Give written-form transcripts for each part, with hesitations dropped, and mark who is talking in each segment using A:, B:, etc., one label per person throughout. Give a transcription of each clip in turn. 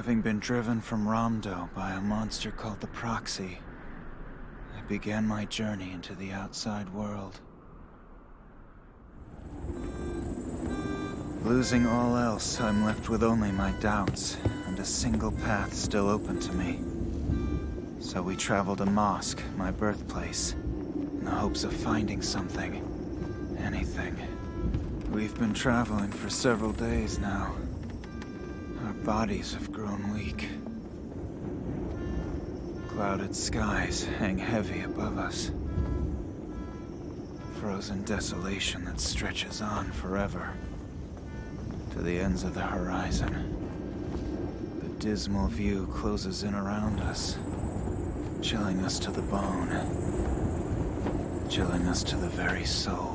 A: Having been driven from Ramdo by a monster called the Proxy, I began my journey into the outside world. Losing all else, I'm left with only my doubts, and a single path still open to me. So we traveled to Mosque, my birthplace, in the hopes of finding something. Anything. We've been traveling for several days now. Our bodies have grown weak. Clouded skies hang heavy above us. Frozen desolation that stretches on forever. To the ends of the horizon. The dismal view closes in around us, chilling us to the bone, chilling us to the very soul.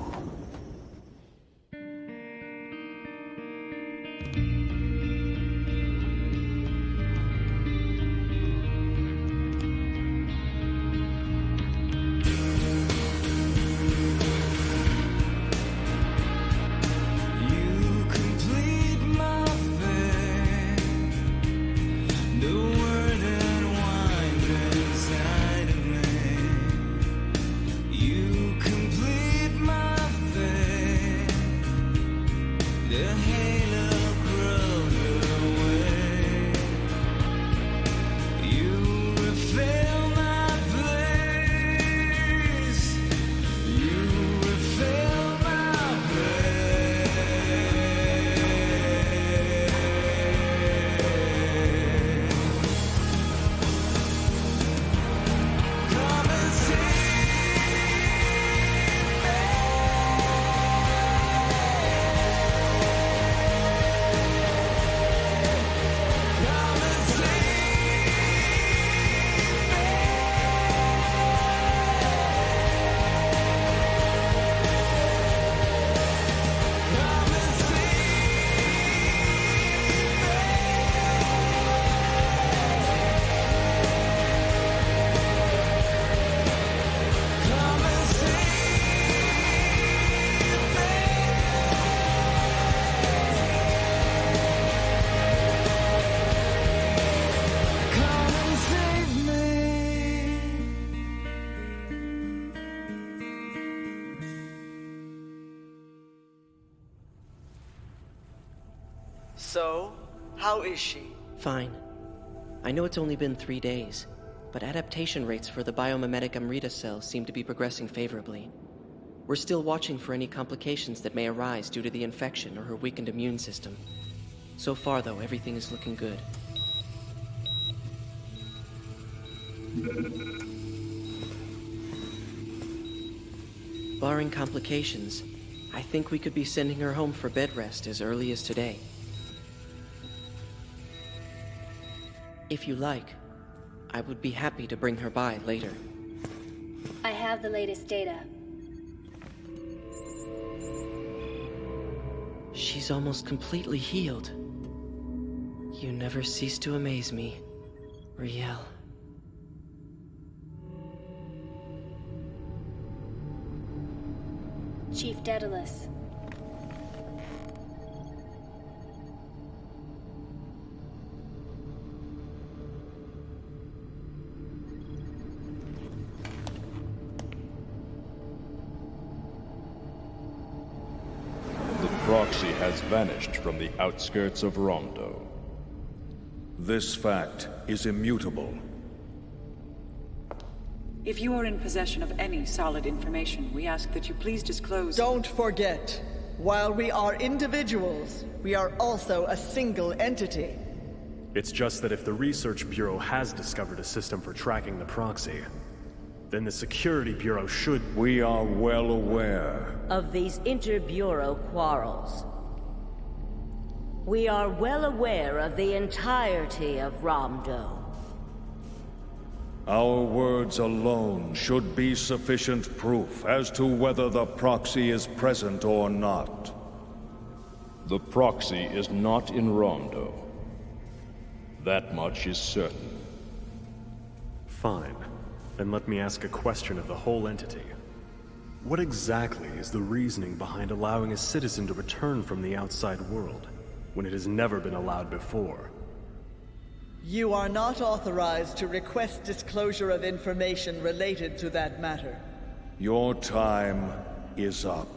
B: So, how is she?
C: Fine. I know it's only been 3 days, but adaptation rates for the biomimetic Amrita cells seem to be progressing favorably. We're still watching for any complications that may arise due to the infection or her weakened immune system. So far, though, everything is looking good. Barring complications, I think we could be sending her home for bed rest as early as today. If you like, I would be happy to bring her by later.
D: I have the latest data.
C: She's almost completely healed. You never cease to amaze me, Riel.
D: Chief Daedalus.
E: Proxy has vanished from the outskirts of Ramdo.
F: This fact is immutable.
G: If you are in possession of any solid information, we ask that you please disclose.
B: Don't forget, while we are individuals, we are also a single entity.
H: It's just that if the Research Bureau has discovered a system for tracking the Proxy, then the Security Bureau should...
F: We are well aware
I: of these inter-bureau quarrels. We are well aware of the entirety of Ramdo.
F: our words alone should be sufficient proof as to whether the Proxy is present or not.
E: The Proxy is not in Ramdo. That much is certain.
H: Fine. Then let me ask a question of the whole entity. What exactly is the reasoning behind allowing a citizen to return from the outside world, when it has never been allowed before?
B: You are not authorized to request disclosure of information related to that matter.
F: Your time is up.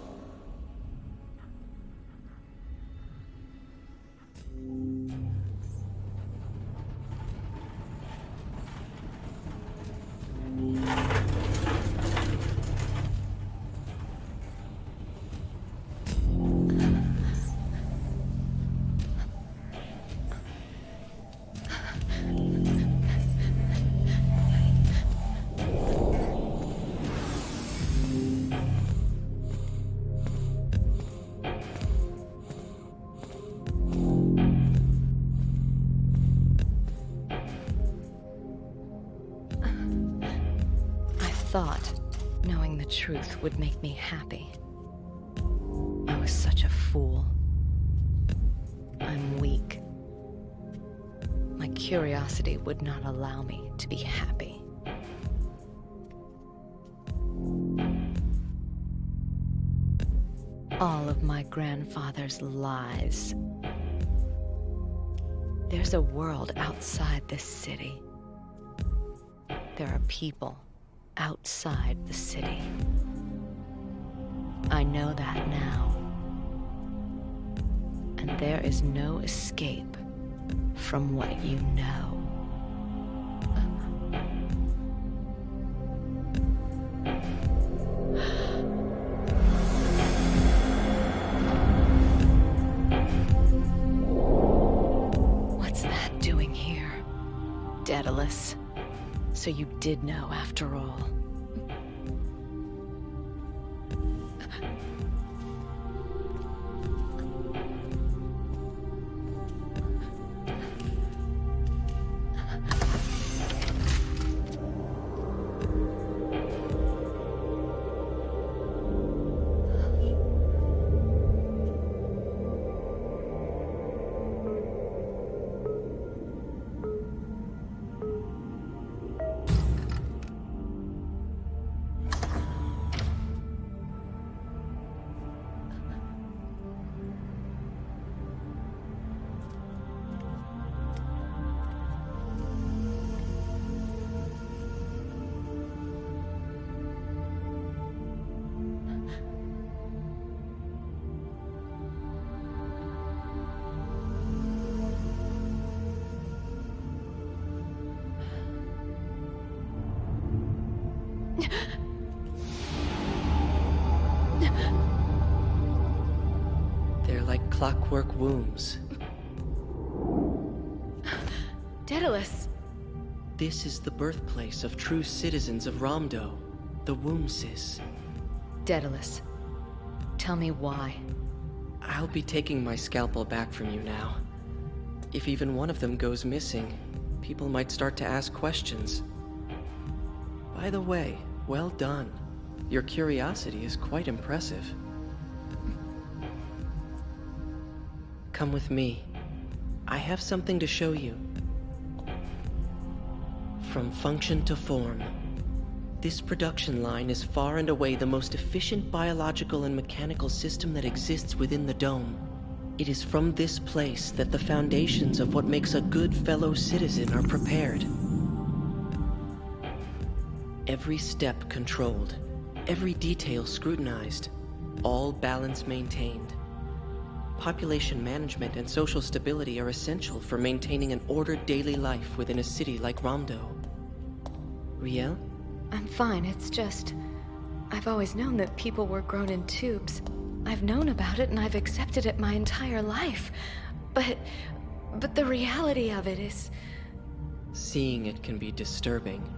J: Thought knowing the truth would make me happy. I was such a fool. I'm weak. My curiosity would not allow me to be happy. All of my grandfather's lies. There's a world outside this city. There are people outside the city. I know that now. And there is no escape from what you know. What's that doing here? Daedalus. So you did know after all.
C: They're like clockwork wombs.
J: Daedalus!
C: This is the birthplace of true citizens of Ramdo, the Wombsis.
J: Daedalus, tell me why.
C: I'll be taking my scalpel back from you now. If even one of them goes missing, people might start to ask questions. By the way, well done. Your curiosity is quite impressive. Come with me. I have something to show you. From function to form. This production line is far and away the most efficient biological and mechanical system that exists within the dome. It is from this place that the foundations of what makes a good fellow citizen are prepared. Every step controlled, every detail scrutinized, all balance maintained. Population management and social stability are essential for maintaining an ordered daily life within a city like Ramdo. Riel?
J: I'm fine, it's just... I've always known that people were grown in tubes. I've known about it and I've accepted it my entire life. But the reality of it is...
C: Seeing it can be disturbing.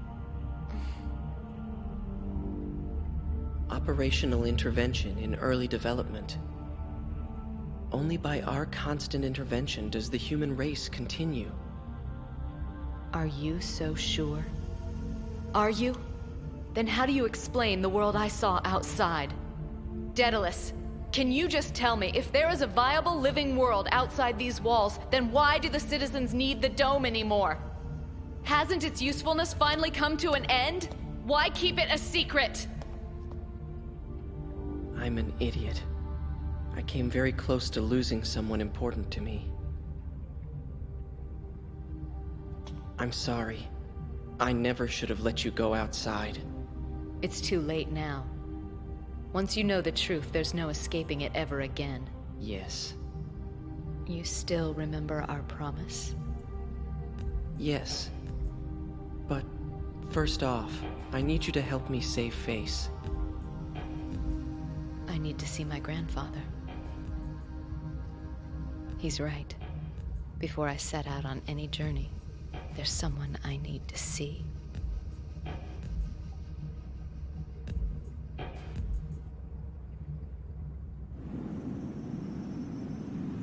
C: Operational intervention in early development. Only by our constant intervention does the human race continue.
J: Are you so sure? Are you? Then how do you explain the world I saw outside? Daedalus, can you just tell me, if there is a viable living world outside these walls, then why do the citizens need the dome anymore? Hasn't its usefulness finally come to an end? Why keep it a secret?
C: I'm an idiot. I came very close to losing someone important to me. I'm sorry. I never should have let you go outside.
J: It's too late now. Once you know the truth, there's no escaping it ever again.
C: Yes.
J: You still remember our promise?
C: Yes. But first off, I need you to help me save Face.
J: I need to see my grandfather. He's right. Before I set out on any journey, there's someone I need to see.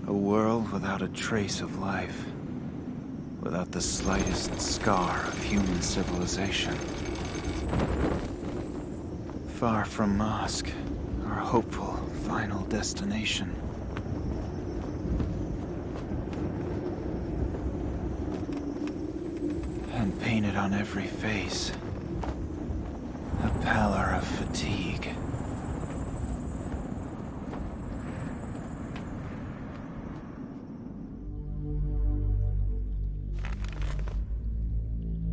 A: A world without a trace of life. Without the slightest scar of human civilization. Far from Mosque, our hopeful final destination. And painted on every face, a pallor of fatigue.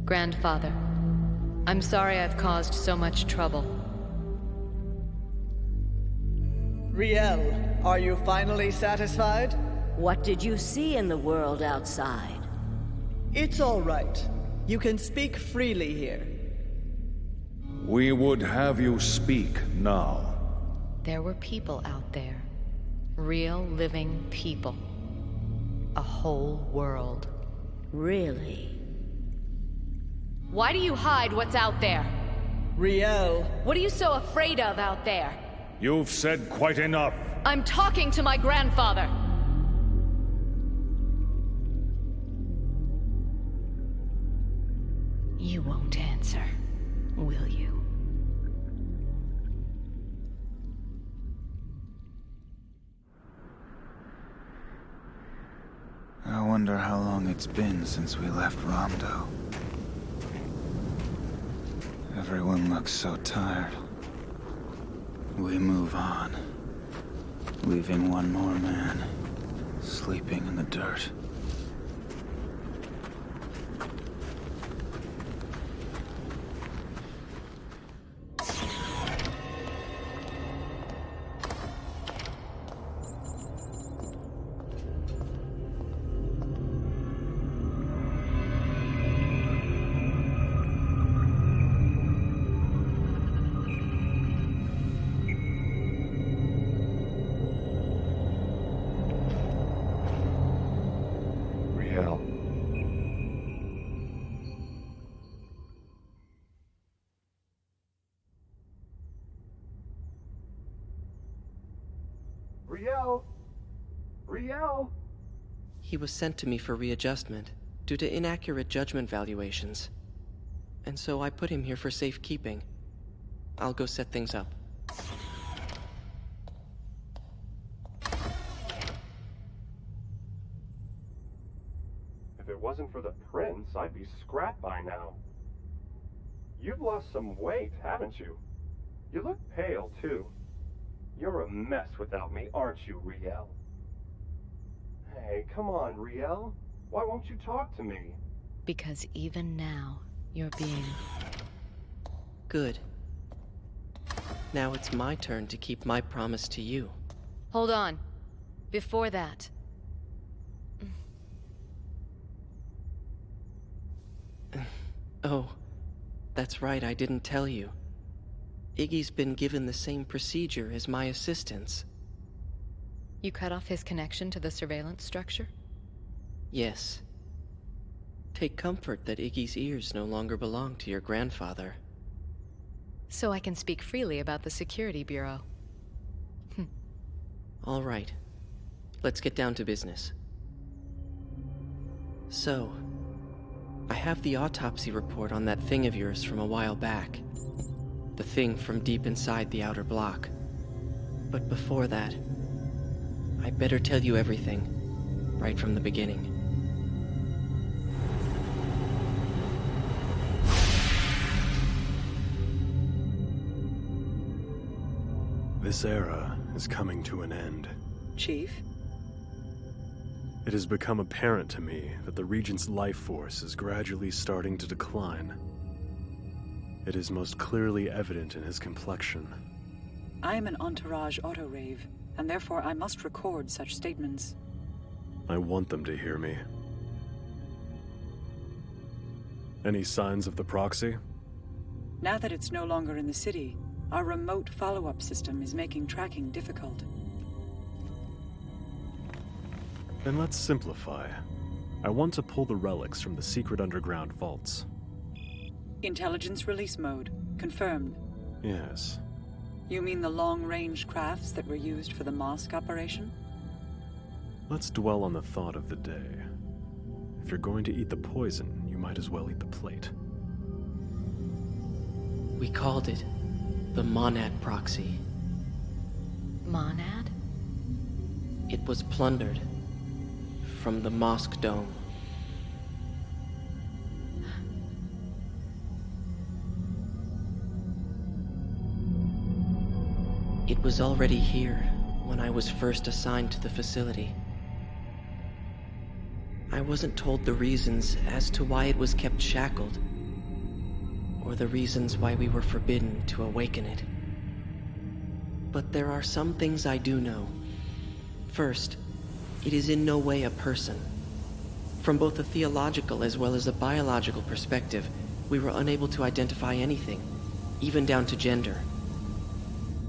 J: Grandfather, I'm sorry I've caused so much trouble.
B: Riel, are you finally satisfied?
I: What did you see in the world outside?
B: It's all right. You can speak freely here.
F: We would have you speak now.
J: There were people out there. Real, living people. A whole world.
I: Really?
J: Why do you hide what's out there?
B: Riel.
J: What are you so afraid of out there?
F: You've said quite enough.
J: I'm talking to my grandfather. You won't answer, will you?
A: I wonder how long it's been since we left Ramdo. Everyone looks so tired. We move on, leaving one more man, sleeping in the dirt.
K: Riel!
C: He was sent to me for readjustment due to inaccurate judgment valuations. And so I put him here for safekeeping. I'll go set things up.
K: If it wasn't for the prince, I'd be scrapped by now. You've lost some weight, haven't you? You look pale, too. You're a mess without me, aren't you, Riel? Hey, come on, Riel. Why won't you talk to me?
J: Because even now, you're being...
C: Good. Now it's my turn to keep my promise to you.
J: Hold on. Before that...
C: Oh, that's right, I didn't tell you. Iggy's been given the same procedure as my assistants.
J: You cut off his connection to the surveillance structure?
C: Yes. Take comfort that Iggy's ears no longer belong to your grandfather.
J: So I can speak freely about the Security Bureau.
C: All right. Let's get down to business. So, I have the autopsy report on that thing of yours from a while back. The thing from deep inside the outer block. But before that, I better tell you everything, right from the beginning.
H: This era is coming to an end.
G: Chief?
H: It has become apparent to me that the Regent's life force is gradually starting to decline. It is most clearly evident in his complexion.
G: I am an entourage autorave, and therefore I must record such statements.
H: I want them to hear me. Any signs of the proxy?
G: Now that it's no longer in the city, our remote follow-up system is making tracking difficult.
H: Then let's simplify. I want to pull the relics from the secret underground vaults.
G: Intelligence release mode. Confirmed.
H: Yes.
G: You mean the long-range crafts that were used for the mosque operation?
H: Let's dwell on the thought of the day. If you're going to eat the poison, you might as well eat the plate.
C: We called it the Monad Proxy.
J: Monad?
C: It was plundered from the mosque dome. It was already here when I was first assigned to the facility. I wasn't told the reasons as to why it was kept shackled, or the reasons why we were forbidden to awaken it. But there are some things I do know. First, it is in no way a person. From both a theological as well as a biological perspective, we were unable to identify anything, even down to gender.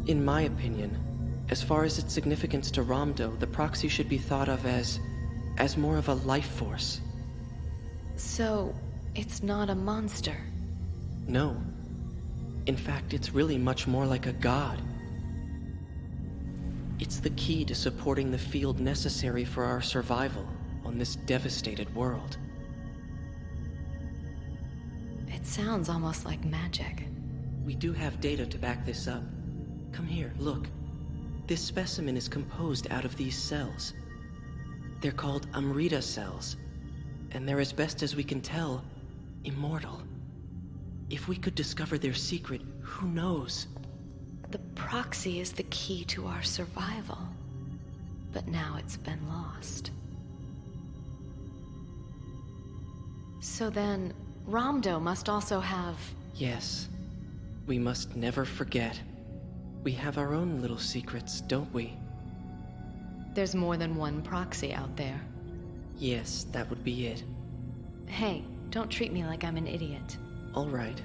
C: In my opinion, as far as its significance to Ramdo, the proxy should be thought of as more of a life force.
J: So, it's not a monster?
C: No. In fact, it's really much more like a god. It's the key to supporting the field necessary for our survival on this devastated world.
J: It sounds almost like magic.
C: We do have data to back this up. Come here, look. This specimen is composed out of these cells. They're called Amrita cells, and they're, as best as we can tell, immortal. If we could discover their secret, who knows?
J: The proxy is the key to our survival. But now it's been lost. So then, Ramdo must also have...
C: Yes. We must never forget. We have our own little secrets, don't we?
J: There's more than one proxy out there.
C: Yes, that would be it.
J: Hey, don't treat me like I'm an idiot.
C: All right.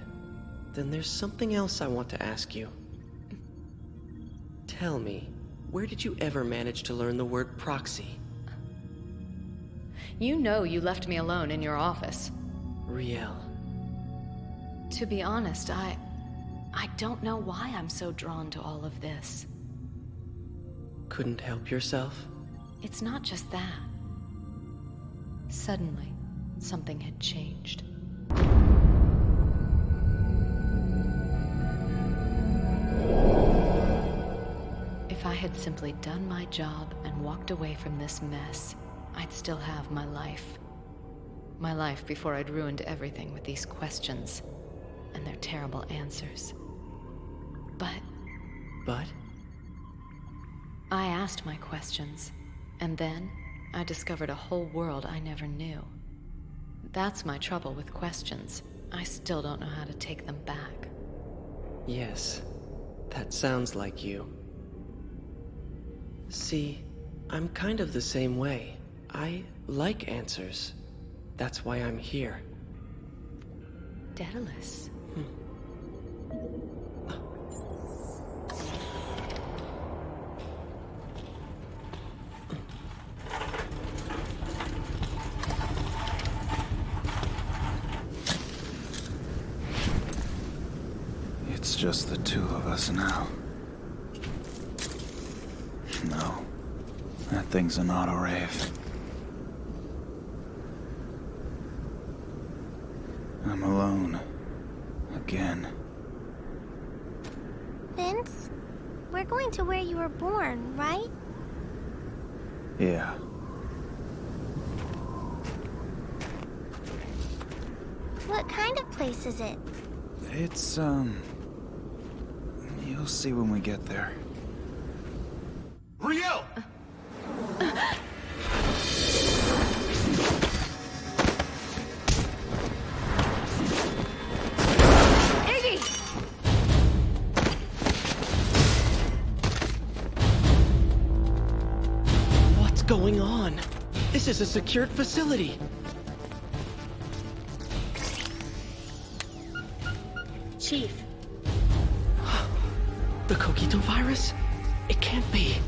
C: Then there's something else I want to ask you. Tell me, where did you ever manage to learn the word proxy?
J: You know you left me alone in your office.
C: Riel.
J: To be honest, I don't know why I'm so drawn to all of this.
C: Couldn't help yourself?
J: It's not just that. Suddenly, something had changed. If I had simply done my job and walked away from this mess, I'd still have my life. My life before I'd ruined everything with these questions and their terrible answers. But? I asked my questions, and then I discovered a whole world I never knew. That's my trouble with questions. I still don't know how to take them back.
C: Yes, that sounds like you. See, I'm kind of the same way. I like answers. That's why I'm here.
J: Daedalus.
A: It's just the two of us now. No, that thing's an auto-rave. I'm alone. Again.
L: Vince, we're going to where you were born, right?
A: Yeah.
L: What kind of place is it?
A: It's, you'll see when we get there.
M: Riel!
C: This is a secured facility.
D: Chief,
C: The Cogito virus? It can't be.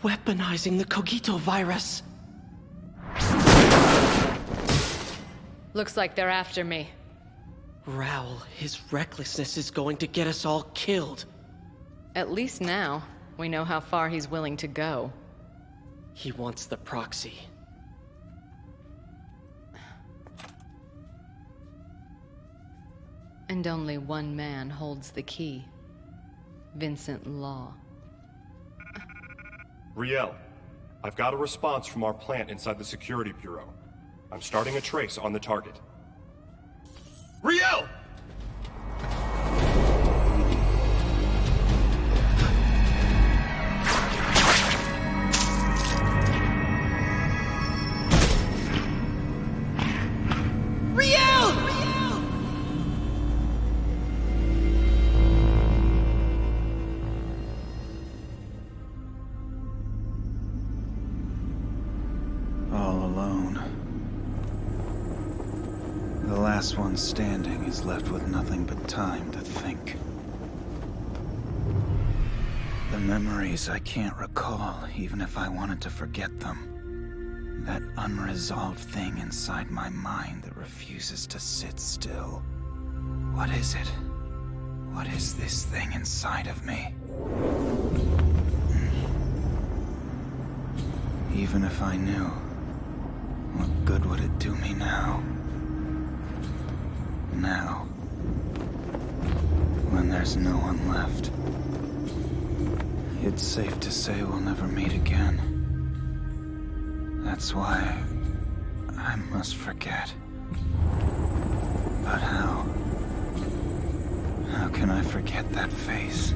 C: Weaponizing the Cogito virus.
J: Looks like they're after me.
C: Raoul, his recklessness is going to get us all killed.
J: At least now, we know how far he's willing to go.
C: He wants the proxy.
J: And only one man holds the key. Vincent Law.
K: Riel, I've got a response from our plant inside the Security Bureau. I'm starting a trace on the target. Riel!
A: The last one standing is left with nothing but time to think. The memories I can't recall, even if I wanted to forget them. That unresolved thing inside my mind that refuses to sit still. What is it? What is this thing inside of me? Even if I knew, what good would it do me now? Now, when there's no one left, it's safe to say we'll never meet again. That's why I must forget. But how? How can I forget that face?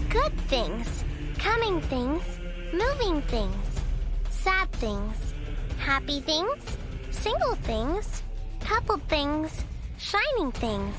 L: Good things, coming things, moving things, sad things, happy things, single things, coupled things, shining things.